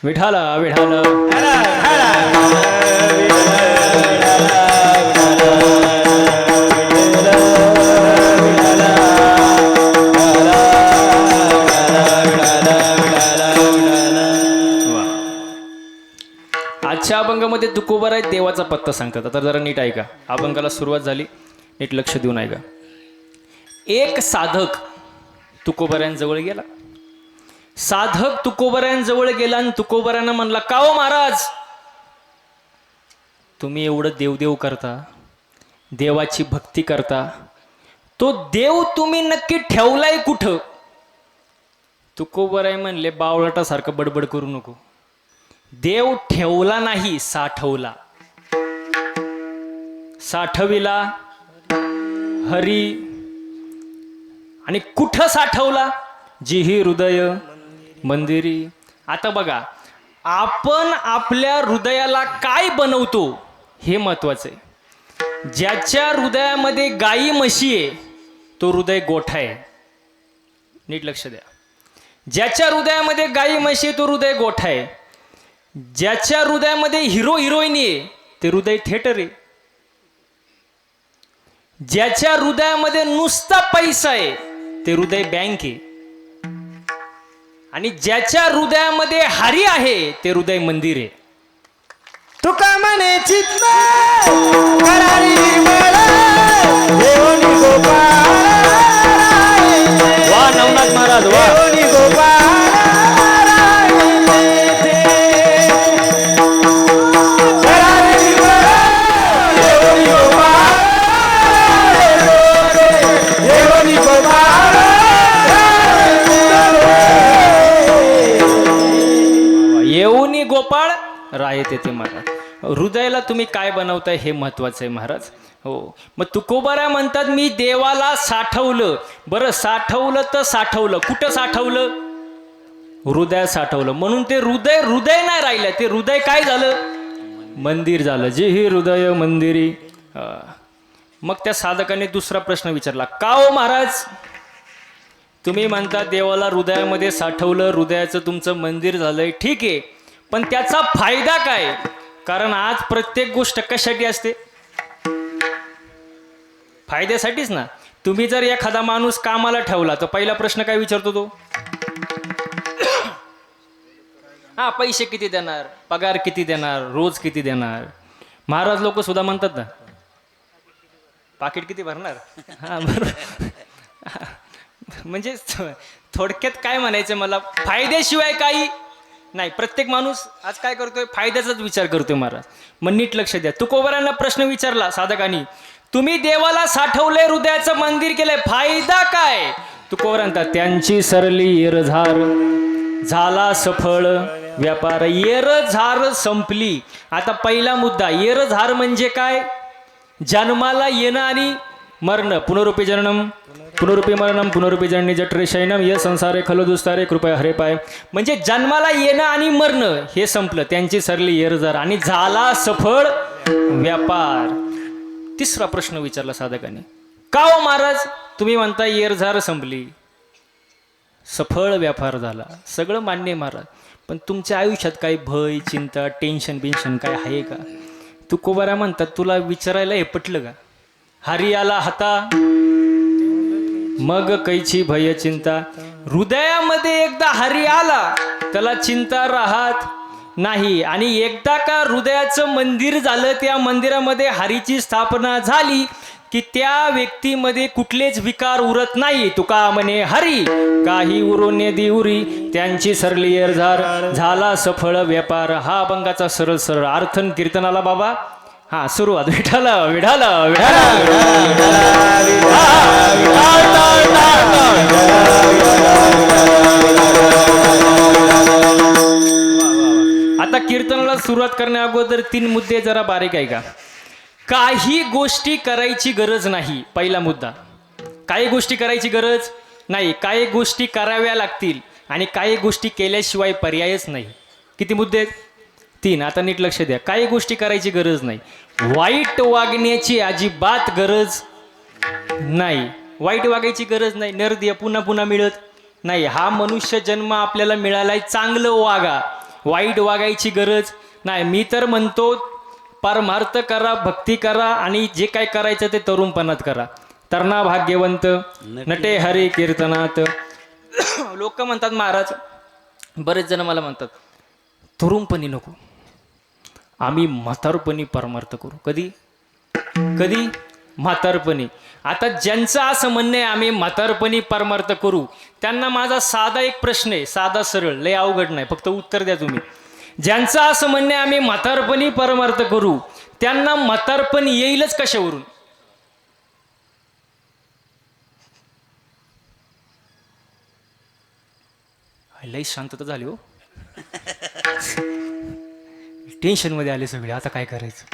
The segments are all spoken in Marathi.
विठाला विठाला आजच्या अभंगामध्ये तुकोबाराय देवाचा पत्ता सांगतात. आता जरा नीट ऐका, अभंगाला सुरुवात झाली, नीट लक्ष देऊन ऐका. एक साधक तुकोबारायांजवळ गेला. साधक तुकोबारायांजवळ गेला आणि तुकोबारायांना म्हणला, का हो महाराज, तुम्ही एवढं देवदेव करता, देवाची भक्ती करता, तो देव तुम्ही नक्की ठेवलाय कुठं? तुकोबाराय म्हणले, बावळटासारखं बडबड करू नको. देव ठेवला नाही, साठवला. साठविला हरी. आणि कुठं साठवला? जिही हृदय मंदिरी. आता बघा, आपण आपल्या हृदयाला काय बनवतो हे महत्वाचं आहे. ज्याच्या हृदयामध्ये गाई म्हशी आहे तो हृदय गोठा आहे. नीट लक्ष द्या. ज्याच्या हृदयामध्ये गाई म्हशी आहे तो हृदय गोठा आहे. ज्याच्या हृदयामध्ये हिरो हिरोईनी आहे ते हृदय थिएटर आहे. ज्याच्या हृदयामध्ये नुसता पैसा आहे ते हृदय बँक आहे. आणि ज्याच्या हृदयामध्ये हरी आहे ते हृदय मंदिर आहे. तुका म्हणे चित्त करारी मला देवनी गोपाळ वा नवनाथ महाराज वा. देवनी गोपाळ येऊनी गोपाळ राये तेथे महाराज. हृदयाला तुम्ही काय बनवताय हे महत्वाचं आहे महाराज. हो, मग तुकोबारा म्हणतात, मी देवाला साठवलं. बरं, साठवलं तर साठवलं कुठं? साठवलं हृदयात साठवलं. म्हणून ते हृदय हृदय नाही राहिलं, ते हृदय काय झालं? मंदिर झालं. जे ही हृदय मंदिरी. मग त्या साधकाने दुसरा प्रश्न विचारला, का हो महाराज, तुम्ही म्हणता देवाला हृदयामध्ये साठवलं, हृदयाचं तुमचं मंदिर झालंय, ठीक आहे, पण त्याचा फायदा काय? कारण आज प्रत्येक गोष्ट कशासाठी असते? फायद्यासाठीच ना. तुम्ही जर एखादा माणूस कामाला ठेवला तर पहिला प्रश्न काय विचारतो तो? हा, पैसे किती देणार, पगार किती देणार, रोज किती देणार. महाराज लोक सुद्धा म्हणतात ना, पाकिट किती भरणार. हा बरोबर. म्हणजे थोडक्यात काय म्हणायचं मला, फायद्याशिवाय काही नाही. प्रत्येक माणूस आज काय करतोय? फायद्याचाच विचार करतोय महाराज. मग नीट लक्ष द्या. तुकोबारांना प्रश्न विचारला साधकांनी, तुम्ही देवाला साठवलंय, हृदयाचं मंदिर केलंय, फायदा काय? तुकोबारांना, त्यांची सरली येरझार, झाला सफळ व्यापार. येरझार संपली. आता पहिला मुद्दा, येरझार म्हणजे काय? जन्माला येणं आणि मरण. पुनरुपी जननम पुनरुपी मरणम पुनरुपी जननी जठरे शयनम ये संसारे खलो दुस्तारे कृपया हरे पाय. म्हणजे जन्माला येणं आणि मरणं हे संपलं. त्यांची सरली येरझार आणि झाला सफळ व्यापार. तिसरा प्रश्न विचारला साधकाने, का हो महाराज, तुम्ही म्हणता येरझार संपली, सफळ व्यापार झाला, सगळं मान्य महाराज, पण तुमच्या आयुष्यात काही भय, चिंता, टेन्शन बिन्शन काय आहे का? तुकोबारा म्हणतात, तुला विचारायला हे पटलं का? हरी आला हाता मग कैची भय चिंता. हृदयामध्ये एकदा हरी आला त्याला चिंता राहत नाही. आणि एकदा का हृदयाचं मंदिर झालं, त्या मंदिरामध्ये हरीची स्थापना झाली की त्या व्यक्तीमध्ये कुठलेच विकार उरत नाही. तुका म्हणे हरी काही उरोने दिउरी, त्यांची सरली येरझार, झाला सफळ व्यापार. हा अभंगाचा सरळ सरळ अर्थ कीर्तनाला बाबा. हा, सुरुवात. विठाला विठाला विठाला. आता कीर्तनाला सुरुवात करण्या अगोदर 3 मुद्दे जरा बारीक आहे का. काही गोष्टी करायची गरज नाही. पहिला मुद्दा, काही गोष्टी करायची गरज नाही. काही गोष्टी कराव्या लागतील आणि काही गोष्टी केल्याशिवाय पर्यायच नाही. किती मुद्दे आहेत? 3. आता नीट लक्ष द्या. काही गोष्टी करायची गरज नाही. वाईट वागण्याची अजिबात गरज नाही. वाईट वागायची गरज नाही. नरदेह पुन्हा पुन्हा मिळत नाही. हा मनुष्य जन्म आपल्याला मिळालाय, चांगलं वागा. वाईट वागायची गरज नाही. मी तर म्हणतो परमार्थ करा, भक्ती करा आणि जे काय करायचं ते तरुणपणात करा. तरणा भाग्यवंत नटे हरी कीर्तनात. लोक म्हणतात महाराज, बरेच जण मला म्हणतात तरुणपणी नको, आम्ही म्हातारपणी परमार्थ करू. कधी कधी म्हातारपणी. आता ज्यांचं असं म्हणणं आहे आम्ही म्हातारपणी परमार्थ करू, त्यांना माझा साधा एक प्रश्न आहे, साधा सरळ, लय अवघड नाही, फक्त उत्तर द्या तुम्ही. ज्यांचं असं म्हणणं आहे आम्ही म्हातारपणी परमार्थ करू, त्यांना म्हातारपण येईलच कशावरून? लई शांतता झाली हो. टेन्शन मध्ये आले सगळे, आता काय करायचं.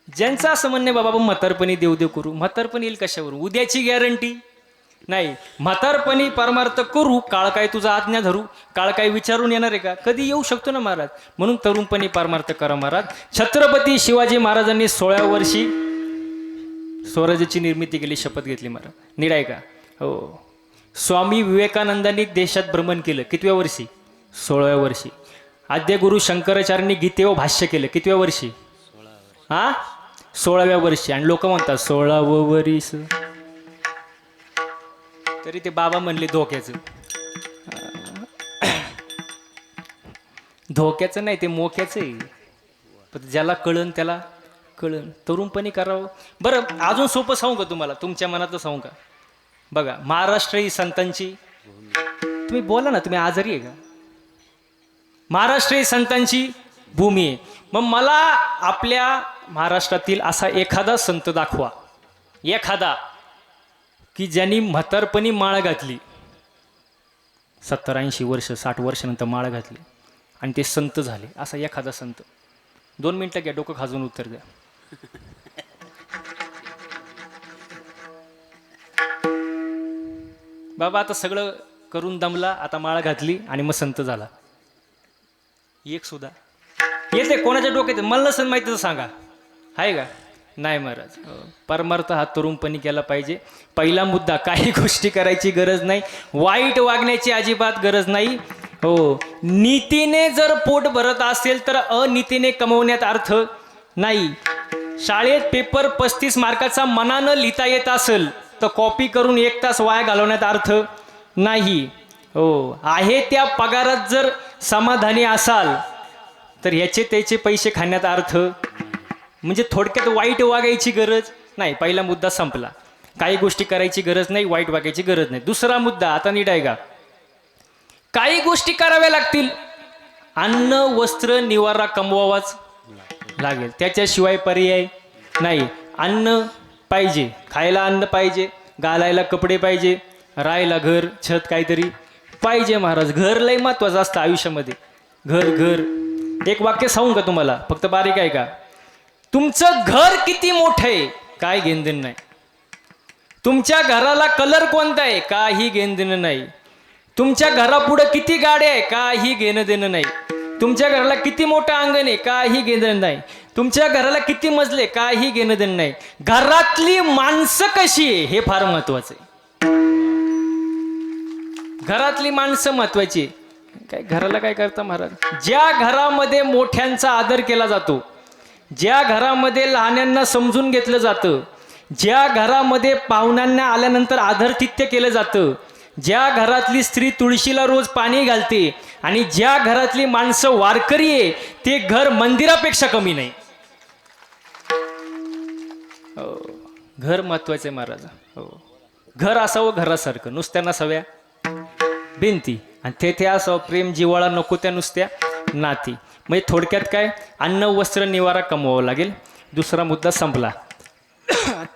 ज्यांचं असं म्हणणे बाबा म्हातारपणी देव देव करू, म्हातारपण येईल कशावरून? उद्याची गॅरंटी नाही. म्हातारपणी परमार्थ करू, काळ काय तुझा आज्ञा धरू, काळ काय विचारून येणार आहे का? कधी येऊ शकतो ना महाराज. म्हणून तरुणपणी परमार्थ करा महाराज. छत्रपती शिवाजी महाराजांनी 16व्या वर्षी स्वराज्याची निर्मिती केली, शपथ घेतली महाराज. नीट आहे का? हो. स्वामी विवेकानंदांनी देशात भ्रमण केलं, कितव्या वर्षी? 16व्या वर्षी. आद्य गुरु शंकराचार्यांनी गीतेवर भाष्य केलं, कितव्या वर्षी? 16व्या वर्षी. आणि लोक म्हणतात 16वं वर्ष, तरी ते बाबा म्हणले धोक्याचं. धोक्याचं नाही, ते मोक्याचं आहे. पण ज्याला कळन त्याला कळन. तरुणपणी करावं. बरं अजून सोपं सांगू का तुम्हाला? तुमच्या मनातलं सांगू का? बघा, महाराष्ट्र ही संतांची, तुम्ही बोला ना, तुम्ही आजारी आहे का? महाराष्ट्र ही संतांची भूमी आहे. मग मला आपल्या महाराष्ट्रातील असा एखादा संत दाखवा, एखादा की ज्यांनी म्हातारपणी माळ घातली, 70-80 वर्ष 60 वर्षानंतर माळ घातली आणि ते संत झाले, असा एखादा संत. 2 मिनिटं घ्या, डोकं खाजून उत्तर द्या. बाबा आता सगळं करून दमला, आता माळ घातली आणि मग संत झाला. एक सुद्धा येते कोणाच्या डोक्यात? मला नसेल माहिती तर सांगा, आहे का? नाही महाराज. परमार्थ हा तरुणपणी केला पाहिजे. पहिला मुद्दा, काही गोष्टी करायची गरज नाही, वाईट वागण्याची अजिबात गरज नाही. हो, नीतीने जर पोट भरत असेल तर अनीतीने कमवण्यात अर्थ नाही. शाळेत पेपर 35 मार्काचा मनानं लिहिता येत असेल तर कॉपी करून 1 तास वाया घालवण्यात अर्थ नाही. हो, आहे त्या पगारात जर समाधानी असाल तर ह्याचे त्याचे पैसे खाण्यात अर्थ, म्हणजे थोडक्यात वाईट वागायची गरज नाही. पहिला मुद्दा संपला. काही गोष्टी करायची गरज नाही, वाईट वागायची गरज नाही. दुसरा मुद्दा, आता नीट आहे का? काही गोष्टी कराव्या लागतील. अन्न वस्त्र निवारा कमवावाच लागेल, त्याच्याशिवाय पर्याय नाही. अन्न पाहिजे, खायला अन्न पाहिजे, घालायला कपडे पाहिजे, राहायला घर छत काहीतरी पाहिजे महाराज. घर लय महत्वाचं असतं आयुष्यामध्ये. घर घर एक वाक्य सांगू का तुम्हाला? फक्त बारीक आहे का? तुमचं घर किती मोठं आहे काय घेणदेणं नाही. तुमच्या घराला कलर कोणता आहे काही घेणदेणं नाही. तुमच्या घरापुढं किती गाड्या आहे काही घेणं देणं नाही. तुमच्या घराला किती मोठं अंगण आहे काही घेणं देणं नाही. तुमच्या घराला किती मजले काही घेणं देणं नाही. घरातली माणसं कशी आहे हे फार महत्वाचं आहे. घरातली माणसं महत्वाची. काय घराला काय करता महाराज? ज्या घरामध्ये मोठ्यांचा आदर केला जातो, ज्या घरामध्ये लहान्यांना समजून घेतलं जातं, ज्या घरामध्ये पाहुण्यांना आल्यानंतर आदरातिथ्य केलं जातं, ज्या घरातली स्त्री तुळशीला रोज पाणी घालते आणि ज्या घरातली माणसं वारकरी आहे, ते घर मंदिरापेक्षा कमी नाही. हो, घर महत्वाचं आहे महाराज. हो, घर असावं घरासारखं, नुसत्या नसाव्या भिंती, आणि तेथे असावं प्रेम जिव्हाळा, नको त्या नुसत्या नाती. म्हणजे थोडक्यात काय, अन्न वस्त्र निवारा कमवावं लागेल. दुसरा मुद्दा संपला.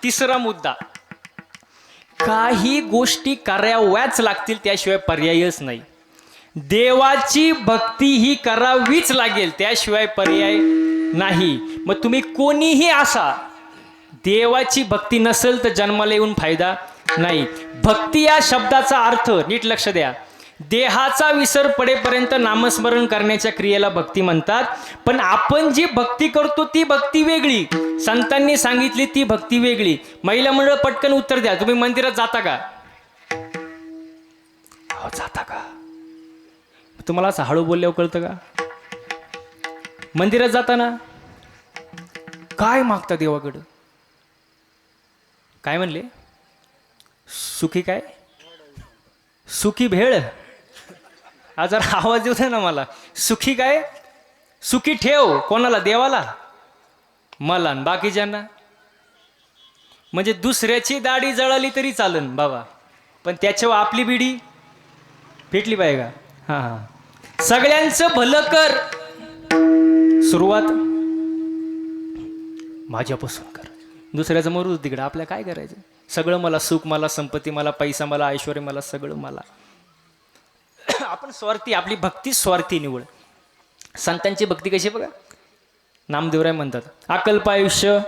तिसरा मुद्दा, काही गोष्टी कराव्याच लागतील, त्याशिवाय पर्यायच नाही. देवाची भक्ती ही करावीच लागेल, त्याशिवाय पर्याय नाही. मग तुम्ही कोणीही असा, देवाची भक्ती नसेल तर जन्माला येऊन फायदा नाही. भक्ती या शब्दाचा अर्थ नीट लक्ष द्या. देहाचा विसर पडेपर्यंत नामस्मरण करण्याच्या क्रियेला भक्ती म्हणतात. पण आपण जी भक्ती करतो ती भक्ती वेगळी, संतांनी सांगितली ती भक्ती वेगळी. महिला मंडळ पटकन उत्तर द्या, तुम्ही मंदिरात जाता का? हो, जाता का? तुम्हाला असं हळू बोलल्यावर कळतं का? मंदिरात जाताना काय मागता देवाकडं? काय म्हणले? सुखी काय? सुखी भेळ. हा जरा आवाज येऊ दे ना मला. सुखी काय? सुखी ठेव. कोणाला? देवाला? मला आणि बाकीच्यांना? म्हणजे दुसऱ्याची दाढी जळाली तरी चालन बाबा, पण त्याच्यावर आपली बिडी पेटली पाहिजे का? हां हां. सगळ्यांचं भलं कर. सुरुवात माझ्यापासून कर. दुसऱ्याचं मरू तिकडं, आपल्या काय करायचं? सगळं मला, सुख मला, संपत्ती मला, पैसा मला, ऐश्वर मला, सगळं मला. आपण स्वार्थी, आपली भक्ती स्वार्थी निवड. संतांची भक्ती कशी बघा. नामदेवराय म्हणतात, अकल्प आयुष्य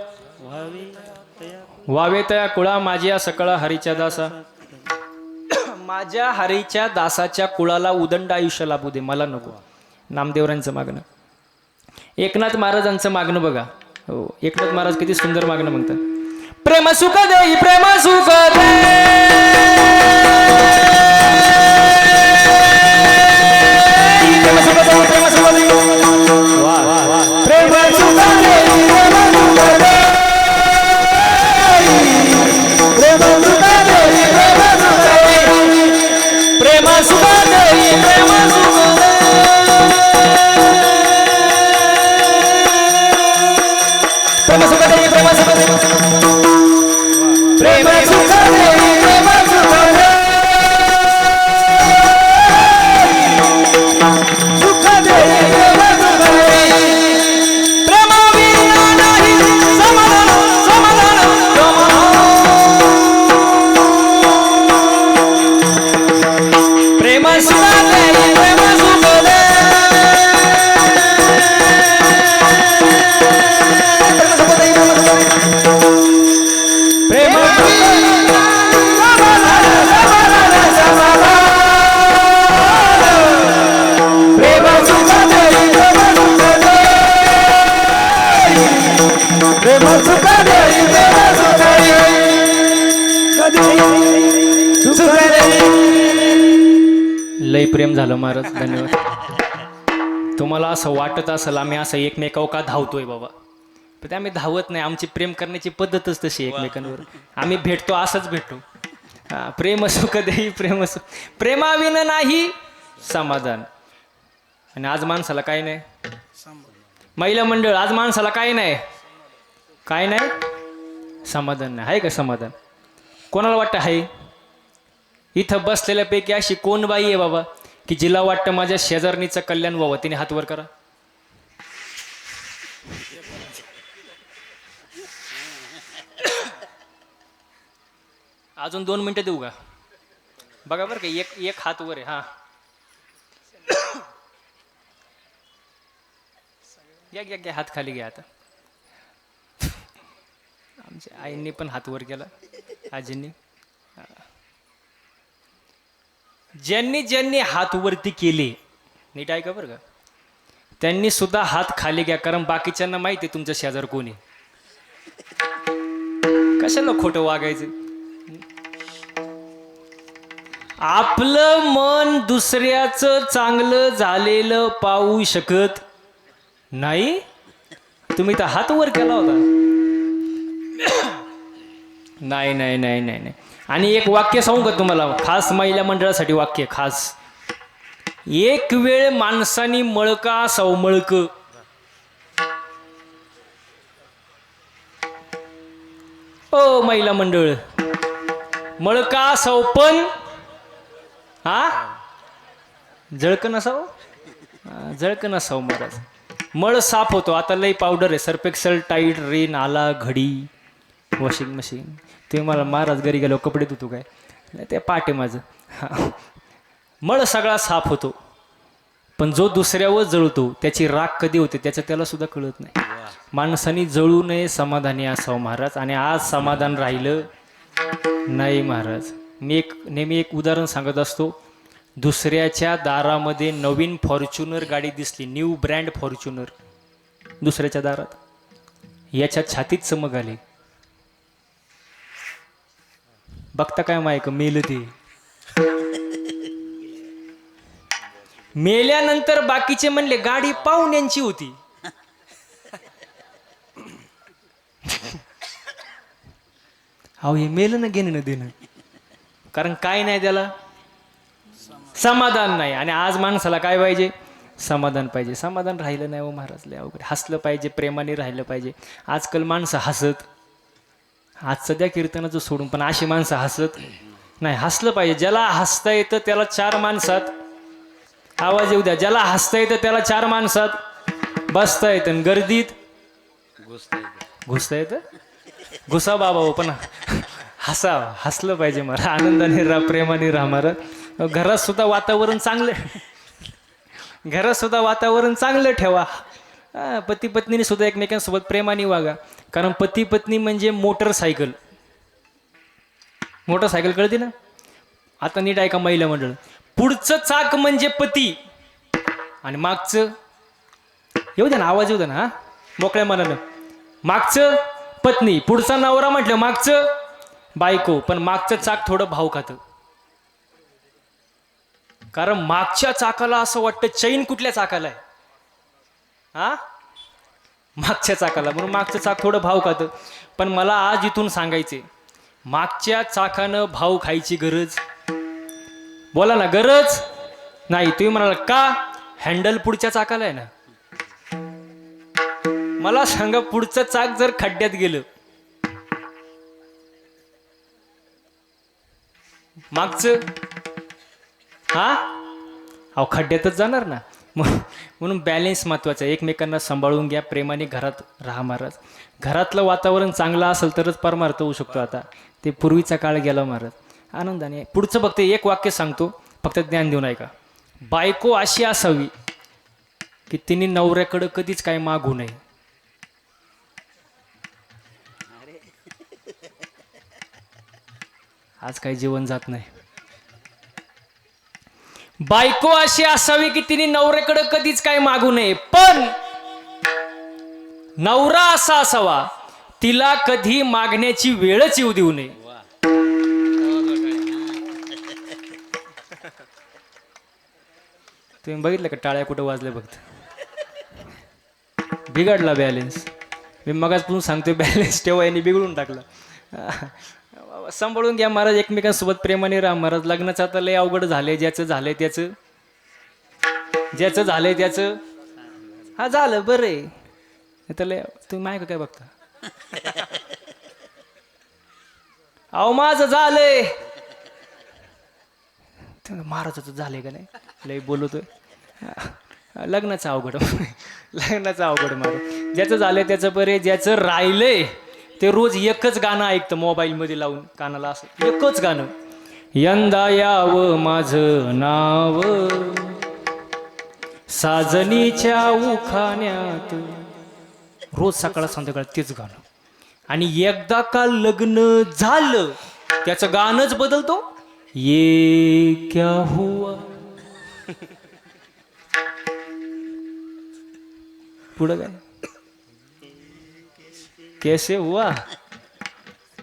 वावे तया कुळा माझ्या सकळा हरीच्या दासा. माझ्या हरीच्या दासाच्या कुळाला उदंड आयुष्य लाभू दे, मला नको. नामदेवरांचं मागणं. एकनाथ महाराजांचं मागणं बघा. हो, एकनाथ महाराज किती सुंदर मागणं म्हणतात. प्रेम सुख देई, प्रेम सुख दे. प्रेम सुख देई, प्रेम सुख देई. वा वा वा. प्रेम सुख देई, प्रेम सुख दे. प्रेम सुख देई, प्रेम सुख दे. प्रेम सुख देई, प्रेम सुख दे. प्रेम सुख देई, प्रेम सुख दे. प्रेम सुख देई, प्रेम सुख दे. सुख देई, प्रेम सुख दे. प्रेमाविना नाही समाधान, समाधान, समाधान. प्रेम सुख देई, प्रेम सुख दे. लय प्रेम झालं महाराज, धन्यवाद. तुम्हाला असं वाटत असेल आम्ही असं एकमेकावर का धावतोय बाबा, पण ते आम्ही धावत नाही. आमची प्रेम करण्याची पद्धतच तशी एकमेकांवर. आम्ही भेटतो असंच भेटतो. हा, प्रेम सुख देई, प्रेम सुख. प्रेमाविन नाही समाधान. आणि आज माणसाला काय नाही. महिला मंडळ, आज माणसाला काय नाही, काय नाही, समाधान नाही. आहे का समाधान? कोणाला वाटतं आहे? इथं बसलेल्यापैकी अशी कोण बाई आहे बाबा की जिला वाटतं माझ्या शेजारणीचं कल्याण व्हावं? तिने हात वर करा. अजून 2 मिनिटं देऊ का? बघा बरं का, एक हात वर आहे. हा, घ्या हात खाली घ्या. आता आमच्या आईंनी पण हात वर केला, आजींनी. ज्यांनी ज्यांनी हात वरती केले, नीट ऐका बरं का, त्यांनी सुद्धा हात खाली घ्या, कारण बाकीच्यांना माहिती आहे तुमचं शेजार कोणी. कशाला खोटं वागायचं? आपलं मन दुसऱ्याचं चांगलं झालेलं पाहू शकत नाही. तुम्ही तर हात वर केला होता. नाही नाही नाही नाही नाही. आणि एक वाक्य सांगू का तुम्हाला, खास महिला मंडळासाठी वाक्य खास. एक वेळ माणसानी मळका सवमळक, ओ महिला मंडळ, मळका सवपन, हा जळक नसाव, जळक नसाव महाराज. मळ साफ होतो. आता लई पावडर आहे, सर्फेक्सल, टाईड, रेन, आला, घडी, वॉशिंग मशीन. तुम्ही मला महाराज घरी गेलो कपडे धुतो काय? नाही, ते पाठ आहे माझं. मळ सगळा साफ होतो, पण जो दुसऱ्यावर जळतो त्याची राख कधी होते त्याचं त्याला सुद्धा कळत नाही. माणसाने जळू नये, समाधानी असावं महाराज. आणि आज समाधान राहिलं नाही महाराज. मी नेहमी एक उदाहरण सांगत असतो. दुसऱ्याच्या दारामध्ये नवीन फॉर्च्युनर गाडी दिसली, न्यू ब्रँड फॉर्च्युनर दुसऱ्याच्या दारात, याच्या छातीत चमक आली. बघता काय मायक मेल ते. मेल्यानंतर बाकीचे म्हणले गाडी पाहुण्यांची होती. अहो हे मेलं ना घेणं देणं, कारण काय नाही त्याला समाधान नाही. आणि आज माणसाला काय पाहिजे? समाधान पाहिजे. समाधान राहिलं नाही हो महाराज, लय अवघड. हसलं पाहिजे, प्रेमाने राहिलं पाहिजे. आजकाल माणसं हसत, आज सध्या कीर्तनाचं सोडून, पण अशी माणसं हसत नाही. हसलं पाहिजे. ज्याला हसता येतं त्याला चार माणसात आवाज येऊ द्या. ज्याला हसता येतं त्याला चार माणसात बसता येतं, गर्दीत घुसता येतं. घुसा बाबा हो, पण हसलं पाहिजे मला. आनंदाने राहा, प्रेमाने राहा महाराज. घरात सुद्धा वातावरण चांगलं ठेवा. पती पत्नीने सुद्धा एकमेकांसोबत प्रेमाने वागा. कारण पती पत्नी म्हणजे मोटरसायकल कळते ना. आता नीट ऐका महिला मंडळ, पुढचं चाक म्हणजे पती आणि मागचं येऊ द्या ना, आवाज येऊ द्या ना, हा मोकळ्या मनानं. मागचं पत्नी, पुढचा नवरा म्हटलं मागचं बायको. पण मागचं चाक थोडं भाव खातं, कारण मागच्या चाकाला असं वाटतं चैन कुठल्या चाकाला आहे, हा मागच्या चाकाला, म्हणून मागचं चाक थोडं भाव खातं. पण मला आज इथून सांगायचे, मागच्या चाकानं भाव खायची गरज, बोला ना, गरज नाही. तुम्ही म्हणाला का? हँडल पुढच्या चाकाला आहे ना. मला सांगा, पुढचं चाक जर खड्ड्यात गेलं, मागचं अहो खड्ड्यातच जाणार ना. म्हणून बॅलेन्स महत्वाचं आहे. एकमेकांना सांभाळून घ्या, प्रेमाने घरात राहा महाराज. घरातलं वातावरण चांगलं असेल तरच परमार्थ होऊ शकतो. आता ते पूर्वीचा काळ गेला महाराज. आनंदाने पुढचं फक्त एक वाक्य सांगतो, फक्त ज्ञान देऊन ऐका. बायको अशी असावी की तिने नवऱ्याकडं कधीच काय मागू नये. आज काही जेवण जात नाही. बायको अशी असावी की तिने नवऱ्याकडे कधीच काय मागू नये, पण नवरा असा असावा तिला कधी मागण्याची वेळच येऊ देऊ नये. तुम्ही बघितलं का टाळ्या कुठं वाजल्या? फक्त बिघडला बॅलेन्स. मी मगाचपासून सांगतोय बॅलेन्स ठेवा, यांनी बिघडून टाकला. सांभाळून घ्या महाराज, एकमेकांसोबत प्रेमाने राहा महाराज. लग्नाचं आता लय अवघड झालंय. ज्याचं झालंय त्याचं हा झालं बरं आहे. लय तुम्ही माय काय बघता? अहो माझं झालंय, महाराजाचं झालंय का नाही? लय बोलतोय. लग्नाचं अवघड महाराज. ज्याचं झालंय त्याचं बरे. ज्याचं राहिलंय ते रोज एकच गाणं ऐकतं मोबाईलमध्ये लावून कानाला, असं एकच गाणं. यंदा यावं माझं नाव साजनीच्या उखाण्यात, रोज सकाळ संध्याकाळ तेच गाणं. आणि एकदा का लग्न झालं त्याचं गाणंच बदलतो. ये क्या हुआ, पुढं काय कैसे हुआ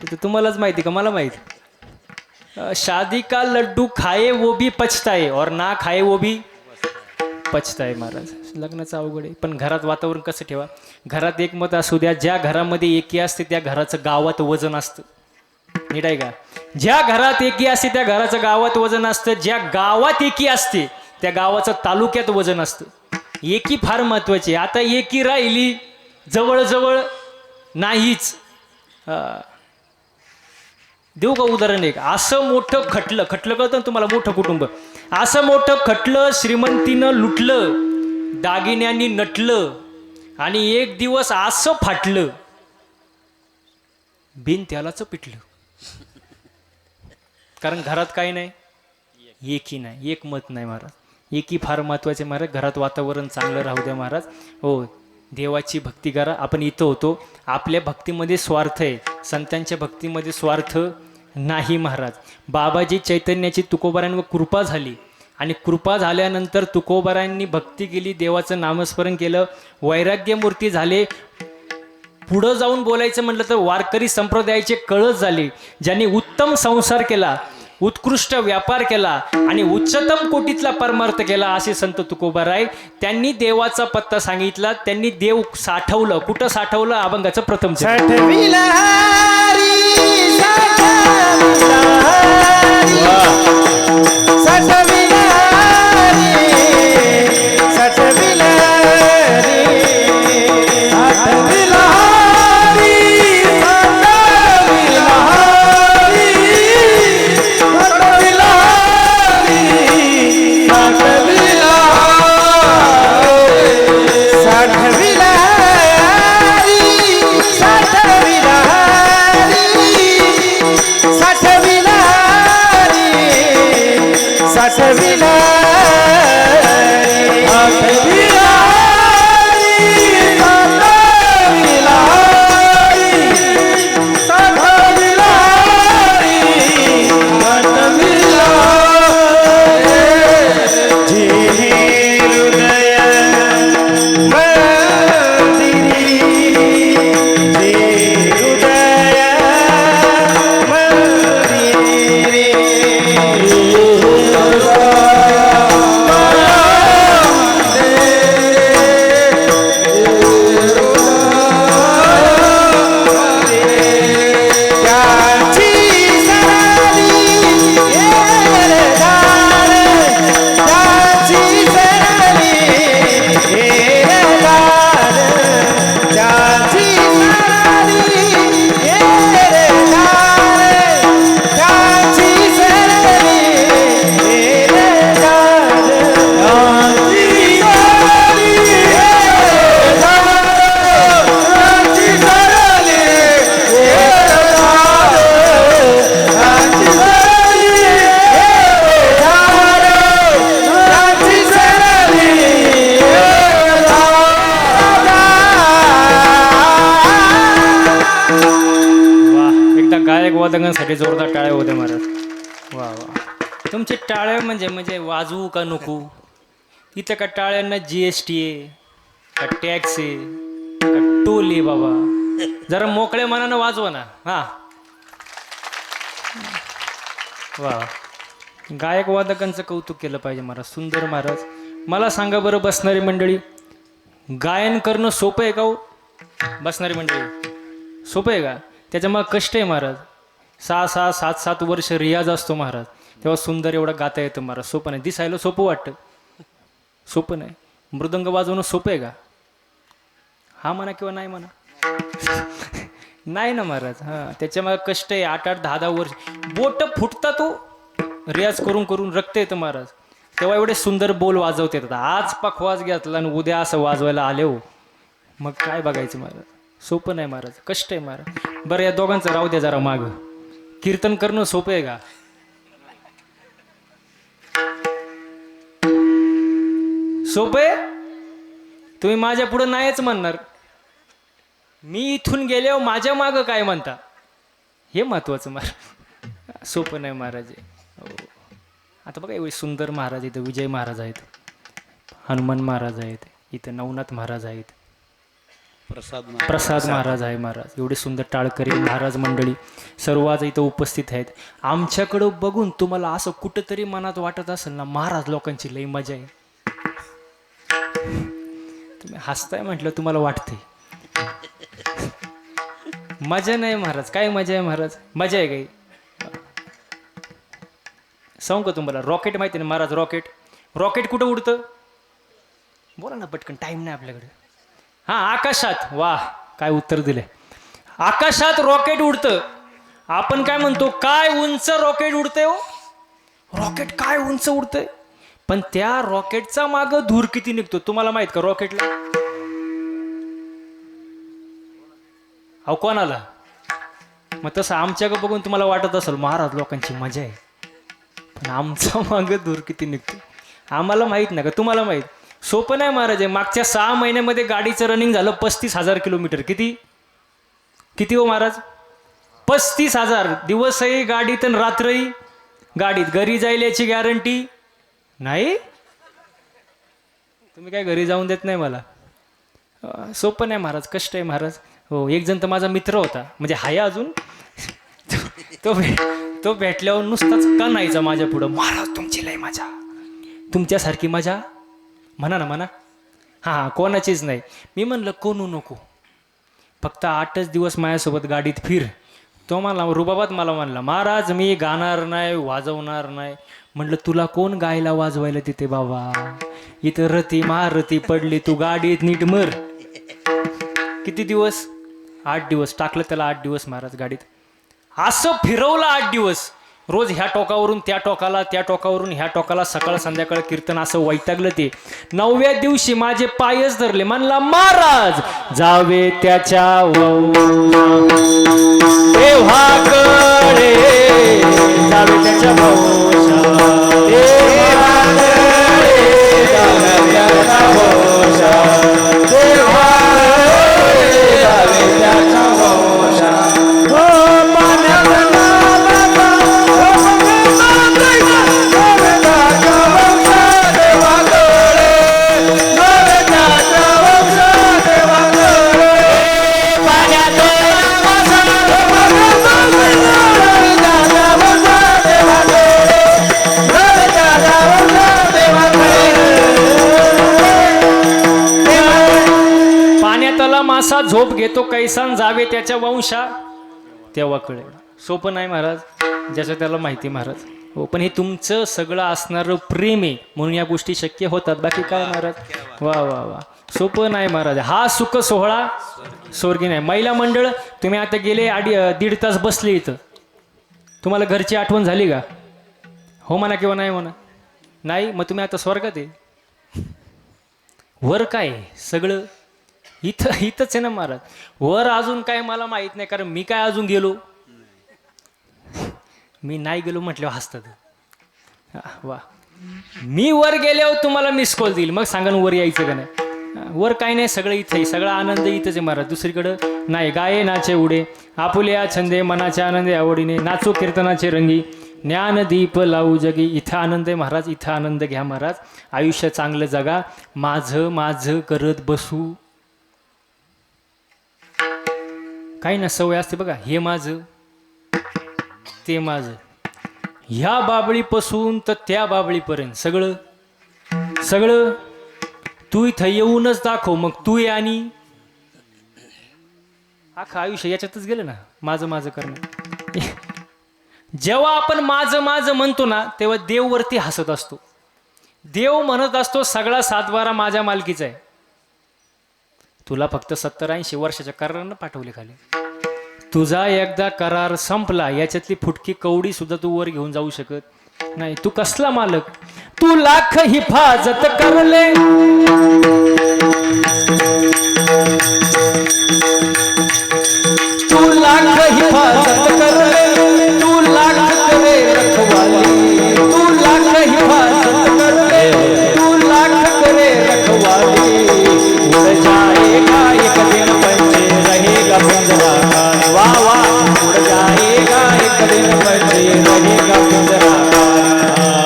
ते तुम्हालाच माहिती का मला माहिती. शादी का लड्डू खाए वो भी पछताए और ना खाए वो भी पछताए महाराज. लग्नाचं अवघड आहे. पण घरात वातावरण कसं ठेवा? घरात एकमत असू द्या. ज्या घरामध्ये एकी असते त्या घराचं गावात वजन असतं. नीट आहे का? ज्या घरात एकी असते त्या घराचं गावात वजन असतं. ज्या गावात एकी असते त्या गावाचं तालुक्यात वजन असतं. एकी फार महत्वाची. आता एकी राहिली जवळजवळ नाहीच. देऊ का उदाहरण एक? असं मोठं खटलं कळतं ना तुम्हाला? मोठं कुटुंब, असं मोठं खटलं श्रीमंतीनं लुटलं, दागिन्यांनी नटलं, आणि एक दिवस असं फाटलं, बिन त्यालाच पिटलं. कारण घरात काही नाही, एकी नाही, एकमत नाही महाराज. एकी फार महत्वाचे महाराज. घरात वातावरण चांगलं राहू द्या महाराज. हो, देवाची भक्ती करा. आपण इथं होतो, आपल्या भक्तीमध्ये स्वार्थ आहे, संतांच्या भक्तीमध्ये स्वार्थ नाही महाराज. बाबाजी चैतन्याची तुकोबारांवर कृपा झाली, आणि कृपा झाल्यानंतर तुकोबारांनी भक्ती केली, देवाचं नामस्मरण केलं, वैराग्यमूर्ती झाले. पुढं जाऊन बोलायचं म्हटलं तर वारकरी संप्रदायाचे कळस झाले. ज्यांनी उत्तम संसार केला, उत्कृष्ट व्यापार केला आणि उच्चतम कोटीतला परमार्थ केला असे संत तुकोबाराय. त्यांनी देवाचा पत्ता सांगितला, त्यांनी देव साठवलं. कुठं साठवलं? अभंगाचं प्रथम चरण. साठविला हरी, साठविला हरी, साठविला हरी, साठविला हरी, साठविला हरी, साठविला हरी, साठविला हरी, साठविला हरी, साठविला हरी, साठविला हरी, साठविला हरी, साठविला हरी, साठविला हरी, साठविला हरी, साठविला हरी, साठविला हरी. जे हृदय मंदिरी, जे हृदय मंदिरी, त्याची सराली येरदार, त्याची सराली येरदार, त्याची सराली येरदार, त्याची सराली येरदार, त्याची सराली येरदार, त्याची सराली येरदार, त्याची सराली येरदार, त्याची सराली वा, एकदा गायक वादकांसाठी जोरदार टाळ्या होते महाराज. वा वा, तुमचे टाळ्या म्हणजे वाजवू का नको? इथं का टाळ्यांना GST आहे का टॅक्स आहे का टोल आहे बाबा? जरा मोकळ्या मनानं वाजवा ना. हा वा, गायक वादकांचं कौतुक केलं पाहिजे महाराज. सुंदर महाराज. मला सांगा बरं, बसणारी मंडळी, गायन करणं सोपं आहे का हो? बसणारी मंडळी, सोपं आहे का? त्याच्यामुळे कष्ट आहे महाराज. 6-6, 7-7 वर्ष रियाज असतो महाराज, तेव्हा सुंदर एवढं गाता येतं महाराज. सोपं नाही. दिसायला सोपं वाटतं, सोपं नाही. मृदंग वाजवणं सोपं आहे का? हा म्हणा किंवा नाही म्हणा. नाही ना महाराज. हां, त्याच्यामुळे कष्ट आहे. 8-8, 10-10 वर्ष बोट फुटतात तो रियाज करून करून रक्त येतं महाराज. तेव्हा एवढे सुंदर बोल वाजवता येतात. आज पखवाज घेतला आणि उद्या असं वाजवायला आले हो, मग काय बघायचं महाराज? सोपं नाही महाराज, कष्ट आहे महाराज. बरं, या दोघांचं राहू द्या जरा माग. कीर्तन करणं सोपं आहे का? सोपं आहे? तुम्ही माझ्या पुढे नाहीच म्हणणार. मी इथून गेल्यावर माझ्या मागं काय म्हणता, हे महत्वाचं महाराज. सोपं नाही महाराज. हो, आता बघा एवढे सुंदर महाराज इथं. विजय महाराज आहेत, हनुमान महाराज आहेत, इथं नवनाथ महाराज आहेत, प्रसाद महाराज आहे महाराज. एवढे सुंदर टाळकरी महाराज मंडळी सर्व आज इथं उपस्थित आहेत. आमच्याकडं बघून तुम्हाला असं कुठंतरी मनात वाटत असेल ना, महाराज लोकांची लई मजा आहे. तुम्ही हसताय म्हटलं तुम्हाला वाटते मजा नाही महाराज. काय मजा आहे महाराज? मजा आहे काही? सांगू का तुम्हाला? रॉकेट माहिती ना महाराज? रॉकेट कुठं उडतं? बोला ना पटकन, टाइम नाही आपल्याकडे. हा, आकाशात. वा, काय उत्तर दिले. आकाशात रॉकेट उडतं. आपण काय म्हणतो, काय उंच रॉकेट उडतंय हो. रॉकेट काय उंच उडतंय, पण त्या रॉकेटचा माग धूर किती निघतो तुम्हाला माहित का? रॉकेटला अहो कोणाला? मग तसं आमच्याकडे बघून तुम्हाला वाटत असेल महाराज लोकांची मजा आहे, पण आमचा माग धूर किती निघतो आम्हाला माहित नाही का? तुम्हाला माहित? सोपं नाही महाराज. मागच्या 6 महिन्यामध्ये गाडीचं रनिंग झालं 35,000 किलोमीटर. किती हो महाराज? 35,000. दिवसही गाडीत आणि रात्रही गाडीत. घरी जाईल याची गॅरंटी नाही. तुम्ही काय घरी जाऊन देत नाही मला. सोपं नाही महाराज, कष्ट आहे महाराज. हो, एक जण तर माझा मित्र होता, म्हणजे हाय अजून. तो भेटल्यावर नुसताच कणायचा माझ्या पुढं, महाराज तुमची लय मजा, तुमच्यासारखी मजा म्हणा ना म्हणा. हां कोणाचीच नाही. मी म्हणलं कोणू नको, फक्त 8च दिवस माझ्यासोबत गाडीत फिर. तो मला रुबाबात मला म्हणला, महाराज मी गाणार नाही वाजवणार नाही. म्हटलं तुला कोण गायला वाजवायला तिथे बाबा, इथं रती महारती पडली, तू गाडीत नीट मर. किती दिवस? 8 दिवस टाकलं त्याला, 8 दिवस महाराज गाडीत. असं फिरवलं 8 दिवस, रोज ह्या टोकावरून त्या टोकाला, त्या टोकावरून ह्या टोकाला, सकाळ संध्याकाळ कीर्तन, असं वैतागलं ते. 9व्या दिवशी माझे पायच धरले. म्हणला महाराज जावे त्याच्या देवाकडे, जावे त्याच्या भोवशा, देवाकडे जावे त्याच्या भोवशा, देवाकडे जावे त्याच्या भोवशा. मासा झोप घेतो कैसान, जावे त्याच्या वंशा तेव्हा कळेल. सोपं नाही महाराज, ज्याचं त्याला माहिती महाराज. हो पण हे तुमचं सगळं असणारं प्रेम आहे म्हणून या गोष्टी शक्य होतात, बाकी काय महाराज. वा वा वा, सोपं नाही महाराज. हा सुख सोहळा स्वर्गी नाही. महिला मंडळ तुम्ही आता गेले 1.5 तास बसले इथं, तुम्हाला घरची आठवण झाली का? हो म्हणा किंवा नाही म्हणा. नाही मग तुम्ही आता स्वर्गात आहे. वर काय सगळं इथंच आहे ना महाराज. वर अजून काय मला माहित नाही, कारण मी काय अजून गेलो, मी नाही गेलो म्हटल्यावर हसतात. वा, मी वर गेल्यावर तुम्हाला मिस कॉल देईल, मग सांगा वर यायचं का नाही. वर काय नाही, सगळं इथं आहे, सगळा आनंद इथंच आहे महाराज, दुसरीकडं नाही. गाये नाचे उडे आपुल्या छंदे, मनाच्या आनंदे आवडीने, नाचो कीर्तनाचे रंगी, ज्ञानदीप लावू जगी. इथं आनंद आहे महाराज, इथं आनंद घ्या महाराज. आयुष्य चांगलं जगा. माझं माझं करत बसू काही ना, सवय असते बघा, हे माझं ते माझं, ह्या बाबळीपासून तर त्या बाबळीपर्यंत सगळं सगळं तू इथं येऊनच दाखव, मग तू ये. आणि अख्खं आयुष्य याच्यातच गेलं ना, माझं माझं करणं. जेव्हा आपण माझं माझं म्हणतो ना, तेव्हा देव वरती हसत असतो. देव म्हणत असतो सगळा सातबारा माझ्या मालकीचा आहे, तुला फक्त 70-80 वर्षाच्या करारानं पाठवले खाली. तुझा एकदा करार संपला, याच्यातली फुटकी कवडी सुद्धा तू वर घेऊन जाऊ शकत नाही. तू कसला मालक, तू लाख हिफाजत करले, तू लाख हिफाजत करले, तू लाख करे रखवाली, तू लाख हिफाजत करले, तू लाख करे रखवाली. उड़ जाएगा एक दिन पंछी रहेगा पिंजरा खाली. वाह वाह, उड़ जाएगा एक दिन पंछी रहेगा पिंजरा खाली.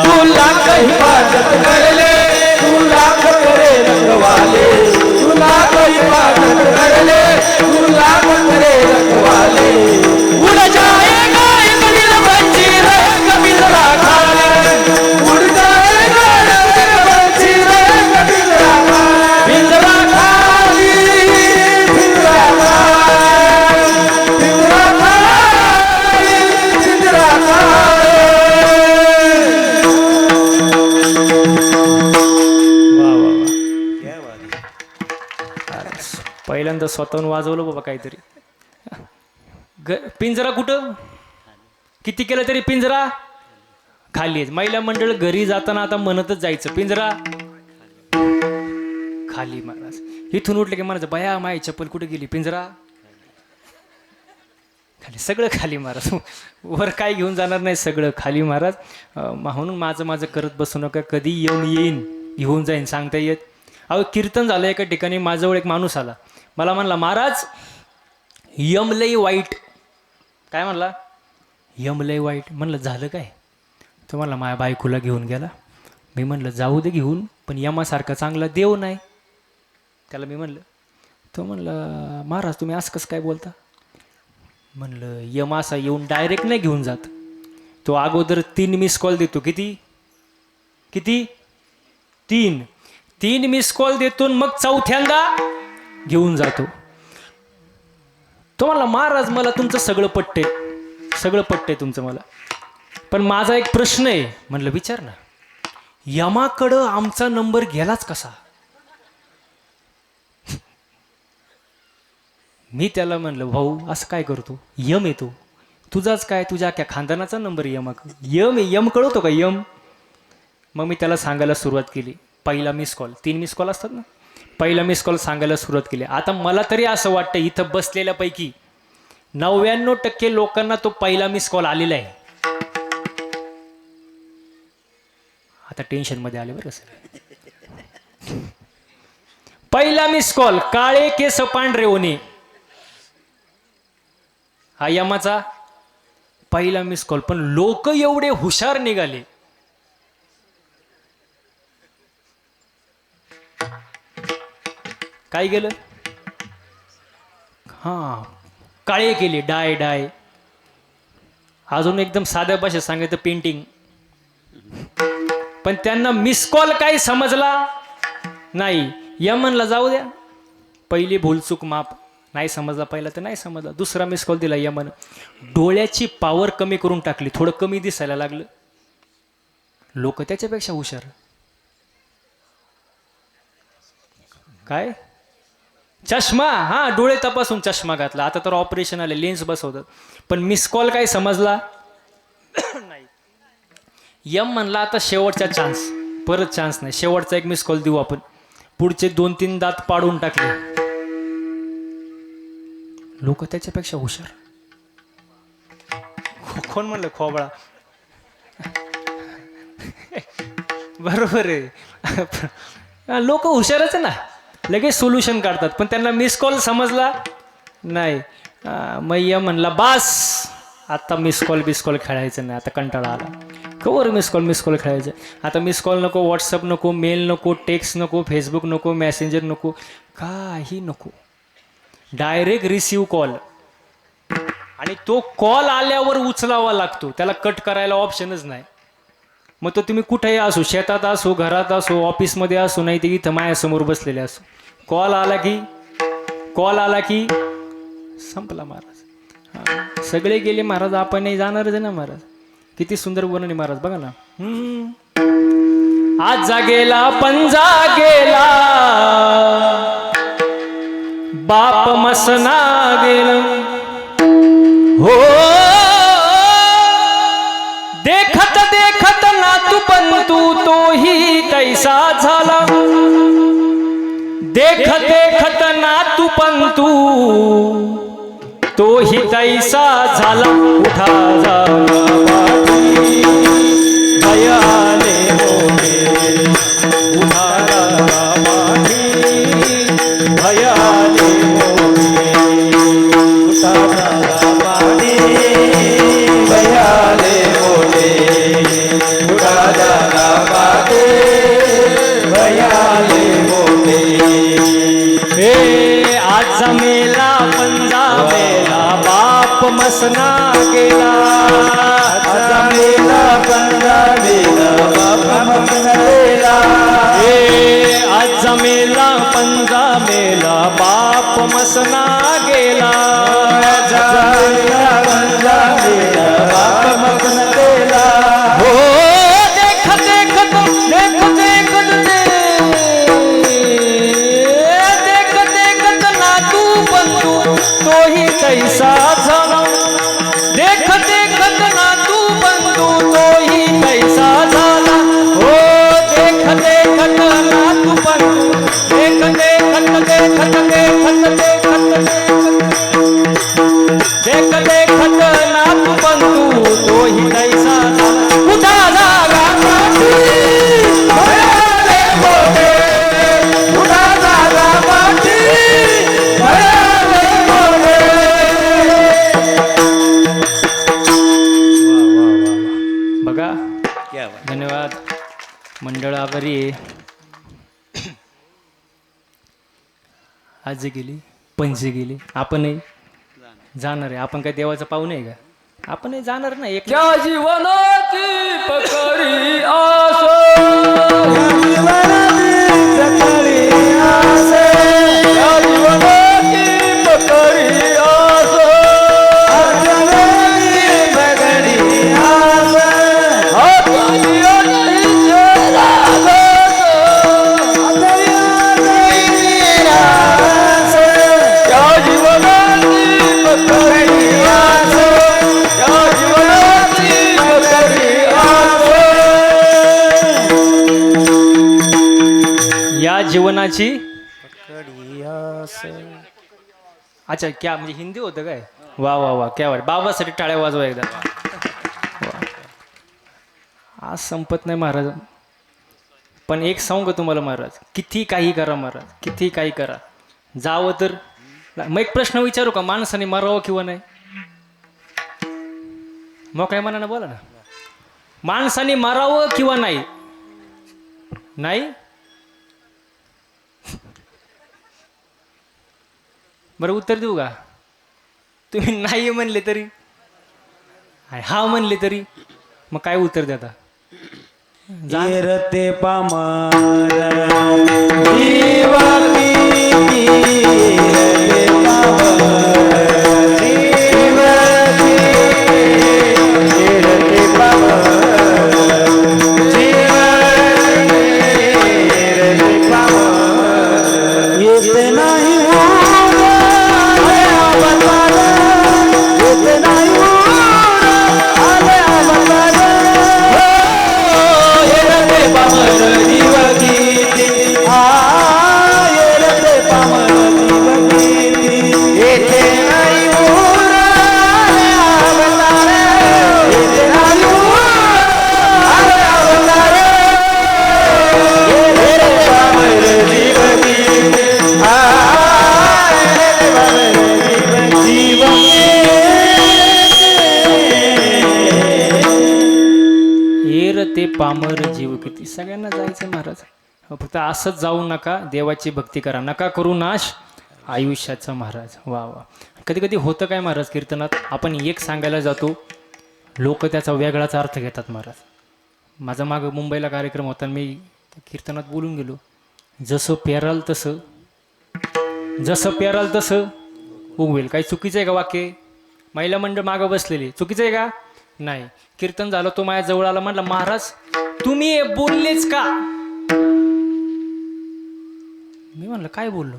तू लाख हिफाजत कर ले, तू लाख करे रखवाले, तू लाख हिफाजत कर ले, तू लाख करे रखवाले. उड़ जाएगा एक दिन पंछी रहेगा पिंजरा खाली. उड़ जाएगा एक दिन पंछी रहेगा पिंजरा खाली. पिंजरा पहिल्यांदा स्वतःहून वाजवलं बाबा काहीतरी. पिंजरा कुठं किती केलं तरी पिंजरा खाली आहे. महिला मंडळ घरी जाताना आता म्हणतच जायचं, पिंजरा खाली. महाराज इथून उठले की म्हणायचं, बया माई चप्पल कुठे गेली, पिंजरा खाली. सगळं खाली महाराज, वर काय घेऊन जाणार नाही, सगळं खाली महाराज. म्हणून माझं माझं करत बसू नका, कधी येऊन येईन घेऊन जाईन सांगता येत. अहो कीर्तन झालं एका ठिकाणी, माझ्याजवळ एक माणूस आला, मला म्हणला, महाराज यम लय वाईट. काय म्हणला? यम लय वाईट. म्हणलं झालं काय? तो म्हणला माझ्या बायकोला घेऊन गेला. मी म्हणलं जाऊ दे घेऊन, पण यमासारखा चांगला देव नाही. त्याला मी म्हणलं, तो म्हणलं महाराज तुम्ही असं कसं काय बोलता? म्हणलं यम असा येऊन डायरेक्ट नाही घेऊन जात, तो अगोदर 3 मिस कॉल देतो. किती किती 3 मिस कॉल देतो मग चौथ्यांदा घेऊन जातो. तो म्हणला महाराज मला तुमचं सगळं पटतंय तुमचं मला, पण माझा एक प्रश्न आहे. म्हणलं विचार ना. यमाकडं आमचा नंबर गेलाच कसा? मी त्याला म्हणलं भाऊ असं काय करतो, यम येतो तुझाच काय, तुझ्या अख्ख्या खानदानाचा नंबर यम कळवतो का यम? मग मी त्याला सांगायला सुरुवात केली. पहिला मिस कॉल, 3 मिस कॉल असतात ना, पहिला मिस कॉल सांगायला सुरुवात केली. आता मला तरी असं वाटतं इथं बसलेल्यापैकी 99% लोकांना तो पहिला मिस कॉल आलेला आहे. आता टेन्शनमध्ये आले बरं सर. पहिला मिस कॉल, काळे केस पांढरे होणे, हा यमाचा पहिला मिस कॉल. पण लोक एवढे हुशार निघाले. काय गेलं, हा काळे केले, डाय. अजून एकदम साध्या भाषेत सांगायचं पेंटिंग. पण त्यांना मिस कॉल काही समजला नाही. यमनला जाऊ द्या, पहिली भूलचूक माफ, नाही समजला पहिला तर नाही समजला. दुसरा मिस कॉल दिला यमन, डोळ्याची पॉवर कमी करून टाकली, थोडं कमी दिसायला लागलं. लोक त्याच्यापेक्षा हुशार. काय चष्मा, हा डोळे तपासून चष्मा घातला. आता तर ऑपरेशन आले, लेन्स बसवतात. पण मिस कॉल काय समजला नाही. यम म्हणला आता शेवटचा चान्स, परत चान्स नाही, शेवटचा एक मिस कॉल देऊ आपण. पुढचे 2-3 दात पाडून टाकले. लोक त्याच्यापेक्षा हुशार. कोण म्हणलं खोबळा? बरोबर आहे, लोक हुशारच आहे ना, लगेच सोल्युशन काढतात. पण त्यांना मिस कॉल समजला नाही. मैया म्हणला बास, आता मिस कॉल खेळायचं नाही, आता कंटाळा आला. कवर मिस कॉल खेळायचं. आता मिस कॉल नको, व्हॉट्सअप नको, मेल नको, टेक्स्ट नको, फेसबुक नको, मेसेंजर नको, काही नको. Direct receive call. आणि तो कॉल आल्यावर उचलावा लागतो, त्याला कट करायला ऑप्शनच नाही. मग तो तुम्ही कुठेही असो, शेतात असो, घरात असो, ऑफिसमध्ये असो, नाही ते इथं माझ्यासमोर बसलेले असो, कॉल आला की संपला महाराज. सगळे गेले महाराज, आपणही जाणारच आहे ना महाराज. किती सुंदर वर्णन आहे महाराज, बघा ना. आज जागेला पंजा गेला, बाप मसना गेला हो. देखत देखत नातू पंतू तोही तैसा झाला. देखत देखत नातू पंतू तोही तैसा झाला. उठा भयाले मोठे, उठा भयाले मोठे, उठा भयाले मोठे, उडा जागा बाटे, भयाले मोठे. हे आज मेला पंजा मेला, बाप मसना गेला. आज मेला पंजा मेला, बाप मसना गेला. हे आज मेला पंजा मेला, बाप मसना गेला. पंजा मेला, बाप मसना गेला. हो देखत देखत देखत देखत देखत नातू बंधू तोही तैसा झाला. देखत देखत नातू बंधू तोही तैसा झाला. हो देखत देखत नातू बंधू, देखत देखत देखत देखत देखत देखत नातू बंधू तोही तैसा झाला. उठा जागा भयाले मोठे, उडा जागा बाटे, भयाले मोठे. बघा, धन्यवाद मंडळ, आभारी आहे. आजी गेली, पणजी गेली, आपणही जाणार आहे. आपण काय देवाचं पाहू नये का? आपण हे जाणार ना एक त्या जीवनाची पकडी आस सकाळी आस त्या जीवनाची पकडी आस बगडी आस हाताची नाही रागस त्या जीवनाची पकडी आस त्या जीवनाची पकडी आस या जीवनाची अच्छा क्या म्हणजे हिंदी होतं काय वा वा वा क्या वाट बाबासाठी टाळ्या वाजवा एकदा वा. आज संपत नाही महाराज पण एक सांगू का तुम्हाला महाराज किती काही करा महाराज किती काही करा जावं तर मग एक प्रश्न विचारू का माणसाने मरावं किंवा नाही मग काय मनानं बोला ना माणसाने मरावं किंवा नाही नाही बरं उत्तर देऊ का तुम्ही नाही म्हणले तरी आणि हा म्हणले तरी मग काय उत्तर देता ते पामर जीवाती रे पामर जीवाती रे पामर जीवाती रे पामर येत नाही ते पामर जीव किती सगळ्यांना जायचं महाराज फक्त असंच जाऊ नका देवाची भक्ती करा नका करू नाश आयुष्याचा महाराज वा वा कधी कधी होतं काय महाराज कीर्तनात आपण एक सांगायला जातो लोक त्याचा वेगळाच अर्थ घेतात महाराज माझा मागं मुंबईला कार्यक्रम होता मी कीर्तनात बोलून गेलो जसं पेराल तसं उगवेल काही चुकीचं आहे का वाक्य महिला मंडळ मागं बसलेली चुकीचं आहे का नाही कीर्तन झालं तो माझ्या जवळ आला म्हटलं महाराज तुम्ही हे बोललेच का मी म्हणलं काय बोललो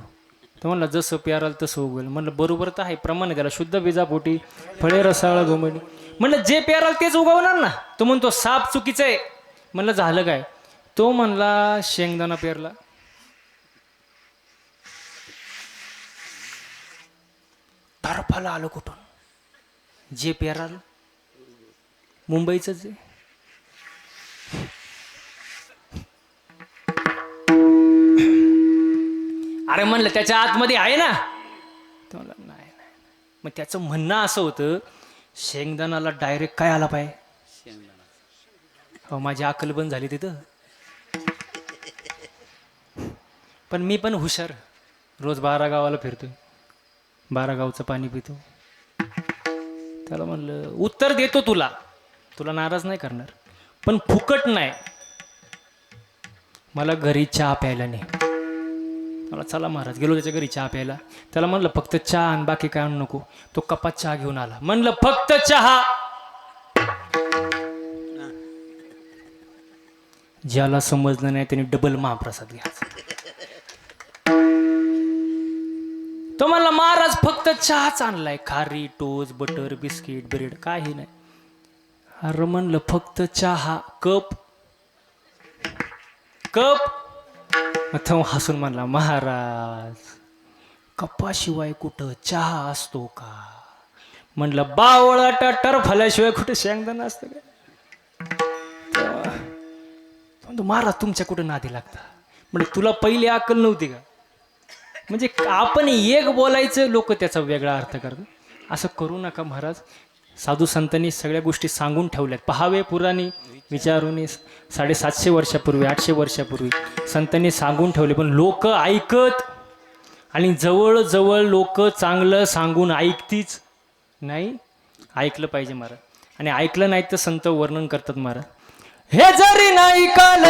तो म्हणलं जसं प्याराल तसं उगवेल म्हणलं बरोबर तर आहे प्रमाण आहे त्याला शुद्ध बीजापोटी फळे रसाळ घोमडी म्हणलं जे प्याराल तेच उगवणार ना तो म्हणतो साप चुकीचं आहे म्हणलं झालं काय तो म्हणला शेंगदाणा पेरला तरफाला आलो कुठून जे पेराल मुंबईचंच आहे अरे म्हणलं त्याच्या आतमध्ये आहे ना तो म्हणला नाही मग त्याचं म्हणणं असं होतं शेंगदाणाला डायरेक्ट काय आला पाहिजे हो माझी अक्कल बंद झाली तिथं पण मी पण हुशार रोज 12 गावाला फिरतोय 12 गावचं पाणी पितो त्याला म्हणलं उत्तर देतो तुला नाराज नाही करणार पण फुकट नाही मला घरी चहा प्यायला नाही मला चला महाराज गेलो त्याच्या घरी चहा प्यायला त्याला म्हणलं फक्त चहा आणि बाकी काय आणू नको तो कपात चहा घेऊन आला म्हणलं फक्त चहा ज्याला समजलं नाही त्याने डबल महाप्रसाद घ्यायचा तो म्हणला महाराज फक्त चहाच आणलाय खारी टोस्ट बटर बिस्किट ब्रेड काही नाही अरे म्हणलं फक्त चहा कप तो हसून म्हणला महाराज कपाशिवाय कुठं चहा असतो का म्हणलं बावळाटा टरफाल्याशिवाय कुठं शेंगदाणा असतं का महाराज तुमच्या कुठं नादी लागता म्हणजे तुला पहिली अक्कल नव्हती का म्हणजे आपण एक बोलायचं लोक त्याचा वेगळा अर्थ करतात असं करू नका महाराज साधू संतांनी सगळ्या गोष्टी सांगून ठेवल्यात पहावे पुराणी विचारून 750 वर्षापूर्वी 800 वर्षापूर्वी संतांनी सांगून ठेवले पण लोक ऐकत आणि जवळजवळ लोक चांगलं सांगून ऐकतीच नाही ऐकलं पाहिजे महाराज. आणि ऐकलं नाही तर संत वर्णन करतात महाराज. हे जरी नाही काल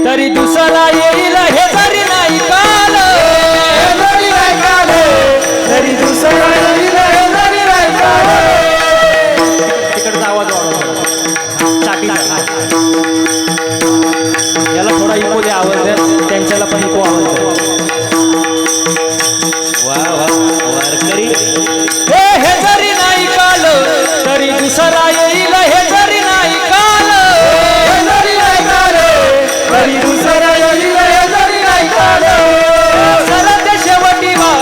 तरी दुसरा येईल, हे जरी नाही काल तरी दुसरा येईल, हे जरी नाही काल. तिकडचा आवाज वाढवा, चाटीचा. याला थोडा इको द्या, आवाज द्या, त्यांच्याला पण इको आवाज द्या. वा वा वारकरी. हे जरी नाही काल तरी दुसरा येईल, हे जरी नाही काल जरी नाही काल तरी दुसरा येईल, हे जरी नाही काल. सरते शेवटी बा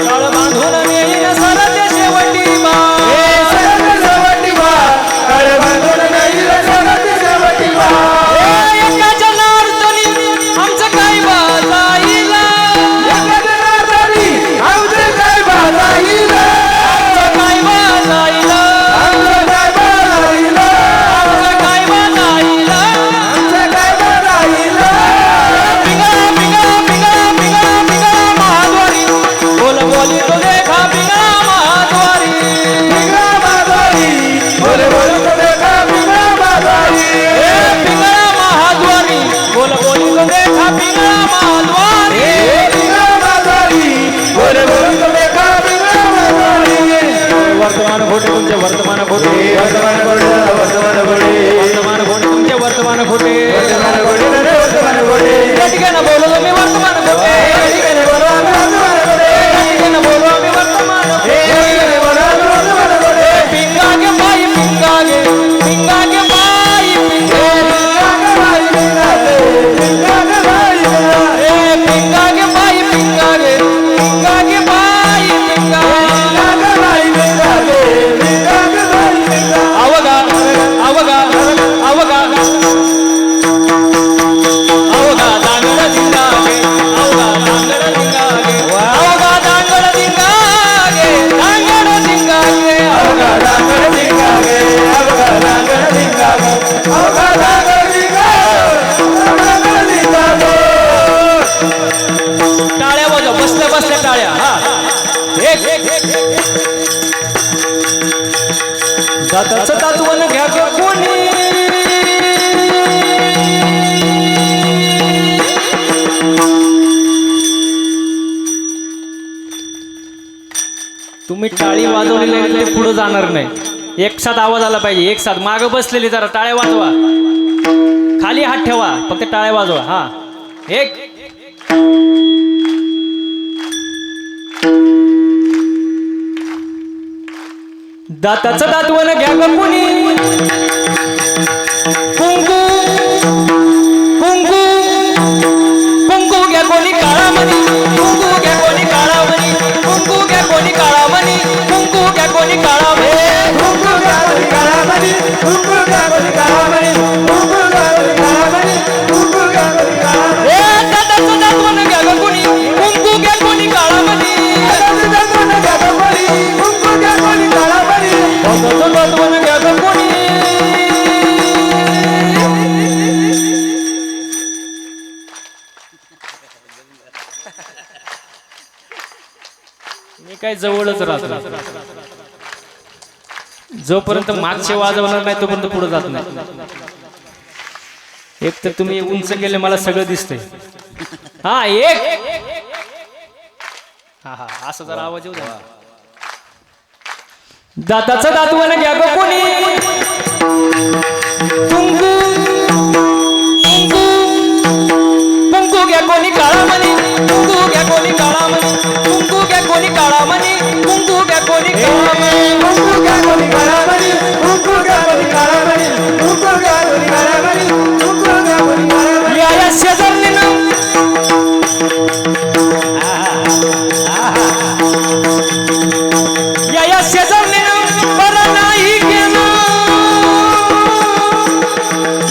काळ बांधून येईन, सरते शेवटी बा सरत शेवटी बा, काळ बांधून येईल, सरत शेवटी बा. एकाच्या नारतनी आमचं काय बा जाईल, जनार्दनी आमचे काय बा जाईल, आमचं काय बा जाईल, आमचं काय बा जाईल, आमचं काय बा जाईल. आमचं काय बा जाईल. पिंगा पिंगा पिंगा पिंगा पिंगा महाद्वारी बोल बोली तो देखा पिंगा महाद्वारी. पिंगळा बाजारी, बोल बोल तो देखा पिंगळा बाजारी. पिंगळा महाद्वारी बोल बोली तो देखा पिंगळा महाद्वारी. पिंगळा बाजारी, बोल बोल तो देखा पिंगळा बाजारी. वर्तमान खोटे तुमचे वर्तमान खोटे, वर्तमान घोडे, वर्तमान घोडे, वर्तमान खोटे तुमचे वर्तमान खोटे. वर्तमान घोडे, वर्तमान घोडे. या ठिकाणी बोललो मी वर्तमान खोटे, या ठिकाणी बोललो आम्ही वर्तमान खोटे. पिंगा गे बाई पिंगा गे, पिंगा गे बाई पिंगा गे. पिंगा गे बाई पिंगा गे, पिंगा गे बाई पिंगा. अवघा अवघा अवघा अवघा दांगड धिंगा गे, अवघा दांगड धिंगा गे, अवघा दांगड धिंगा गे, दांगड धिंगा गे. टाळ्या वाजव, बसल्या बसल्या टाळ्या. हा एक दाताचं दातवण घ्या ग कोणी, तुम्ही टाळी वाजवली नाही ते पुढे जाणार नाही. एक साथ आवाज आला पाहिजे, एक साथ. मागं बसलेली जरा टाळ्या वाजवा, खाली हात ठेवा, फक्त टाळ्या वाजवा. हा एक दाताचं दातवण घ्या ग कुणी, कुंकू कुंकू कुंकू घ्या कोणी काळामणी, कुंकू घ्या कोणी काळामणी, कुंकू घ्या कोणी काळामणी, कुंकू घ्या कोणी काळामणी. दाताचं दातवण घ्या ग कुणी, कुंकू घ्या कोणी काळामणी, दाताचं दातवण घ्या ग कोणी. मी काय जवळच राहतो, जोपर्यंत मागचे वाजवणार नाही तोपर्यंत पुढे जात नाही. एक तर तुम्ही उंच केले, मला सगळं दिसतंय. हा एक हा हा असं जरा आवाज येऊ द्या. दाताचं दातवण घ्या ग कोणी, कुंकू कुंकू कुंकू घ्या कोणी काळामणी, कुंकू घ्या कोणी काळामणी, कुंकू घ्या कोणी काळामणी, कुंकू घ्या कोणी काळामणी. या शेजारणीनं या शेजारणीनं बरं नाही केलं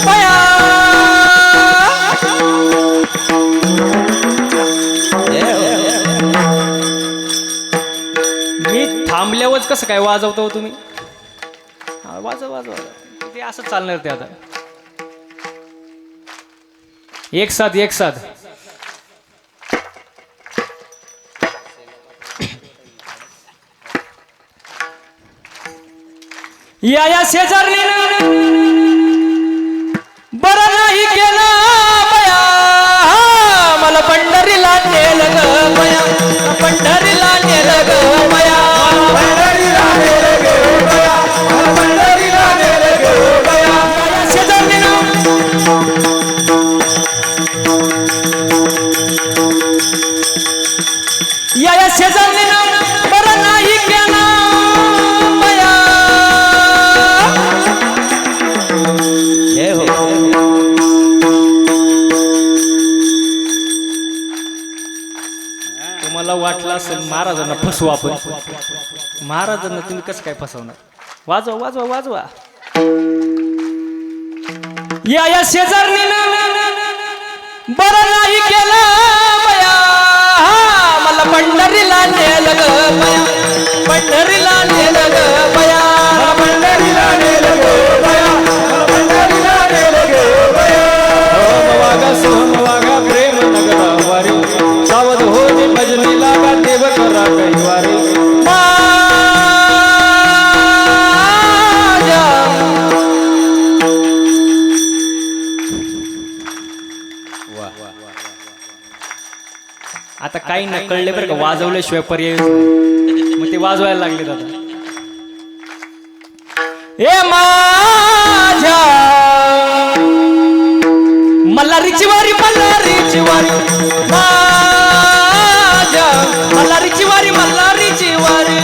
बया. मी थांबल्यावरच कसं काय वाजवतो तुम्ही? वाजव वाजव, ते असं चालणार ते आता. एक साथ एक साथ. या शेजारणीनं बरं नाही केलं बया, मला पंढरीला नेलं ग बया, पंढरीला नेलं ग बया, पंढरीला नेलं ग बया, पंढरीला नेलं ग बया. या शेजारणीनं या शेजारणीनं बरं नाही केलं बया. तुम्हाला वाटलं असेल महाराजांना फसवू आपण, महाराजांना तुम्ही कसं काय फसवणार? वाजवा वाजवा वाजवा. या शेजारणीनं बरं नाही केलं बया, मला पंढरीला नेलं ग बया, पंढरीला नेलं ग बया, पंढरीला नेलं ग बया, पंढरीला नेलं ग बया. सोमवागा सोमवागा प्रेम नगरा वारी, सावध हो भजनी लागा देव करा कैवारी. आता काही न कळले बरं का, वाजवल्याशिवाय पर्याय नाही. मग ते वाजवायला लागले दादा. ए माझ्या मल्हारीची वारी, मल्हारीची वारी, माझ्या मल्हारीची वारी, मल्हारीची वारी.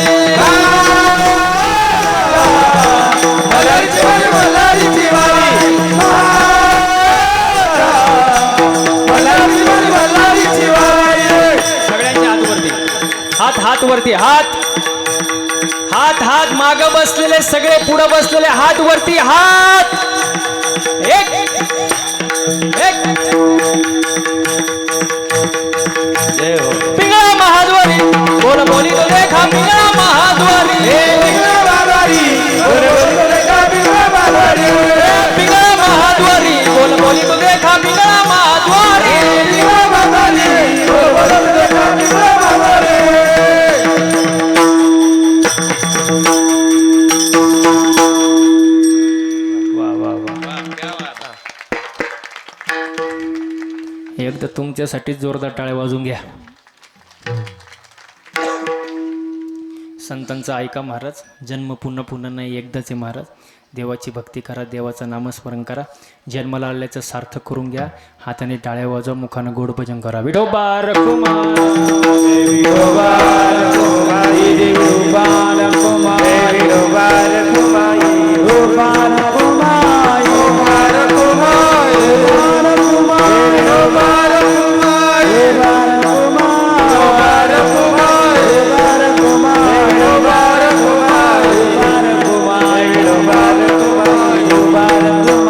मल्हारीची वारी, मल्हारीची वारी, मल्हारीची वारी, मल्हारीची वारी. सगळ्यांच्या हात वरती, हात हात वरती, हात हात हात. माग बसलेले सगळे, पुढे बसलेले हात वरती, हात. एक एक पिंगळा महाद्वारी, बोल बोली तो देखा पिंगळा महाद्वारी, पिंगळा महाद्वारी, बोल बोली तो देखा पिंगळा महाद्वारी, पिंगळा महाद्वारी, बोल बोली तो देखा पिंगळा महाद्वारी, पिंगळा महाद्वारी, बोल बोली तो देखा पिंगळा महाद्वारी. एकदा तुमच्यासाठी जोरदार टाळ्या वाजून घ्या. संतांचा ऐका महाराज, जन्म पुन्हा पुन्हा नाही, एकदाच आहे महाराज. देवाची भक्ती करा, देवाचं नामस्मरण करा, जन्माला आल्याचं सार्थक करून घ्या. हाताने टाळ्या वाजवा, मुखानं गोड भजन करा. विठोबा रखुमा, विठोबा रखुमा, विठोबा रखुमा, विठोबा रखुमा, विठोबा रखुमा, विठोबा रखुमा, विठोबा रखुमा, विठोबा रखुमा, विठोबा रखुमा, विठोबा रखुमा, विठोबा रखुमा, विठोबा रखुमा,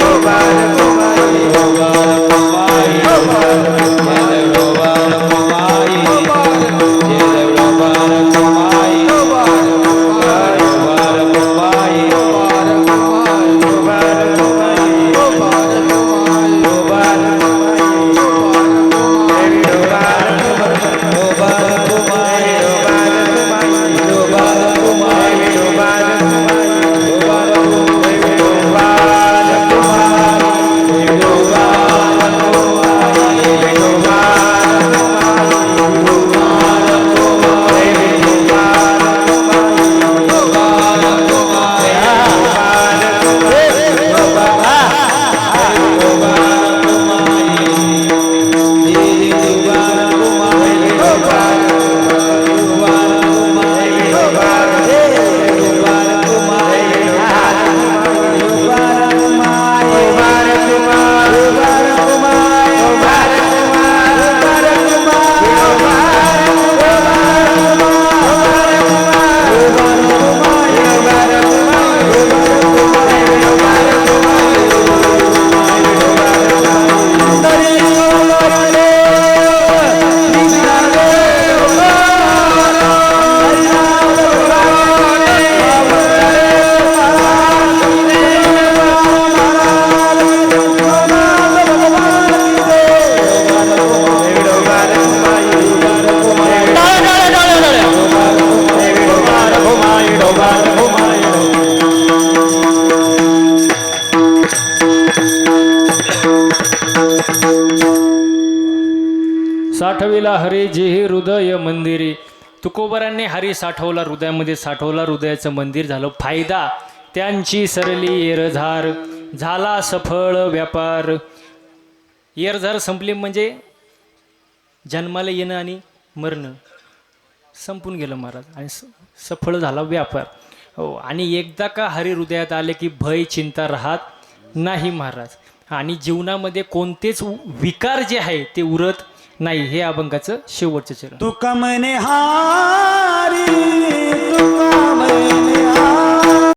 विठोबा रखुमा, विठोबा रखुमा, विठोबा रखुमा, विठोबा रखुमा, विठोबा रखुमा, विठोबा रखुमा. साठविला हरी जे हृदय मंदिरी. तुकोबरांनी हरी साठवला हृदयामध्ये, साठवला हृदयाचं मंदिर, झालं फायदा. त्यांची सरली येरझार, झाला सफळ व्यापार. येरझार संपली म्हणजे जन्माला येणं आणि मरणं संपून गेलं महाराज, आणि सफळ झाला व्यापार. हो, आणि एकदा का हरी हृदयात आले की भय चिंता राहत नाही महाराज, आणि जीवनामध्ये कोणतेच विकार जे आहे ते उरत नाही. हे अभंगाचं शेवटचं चरण. तुका म्हणे हारी, तुका म्हणे हारी.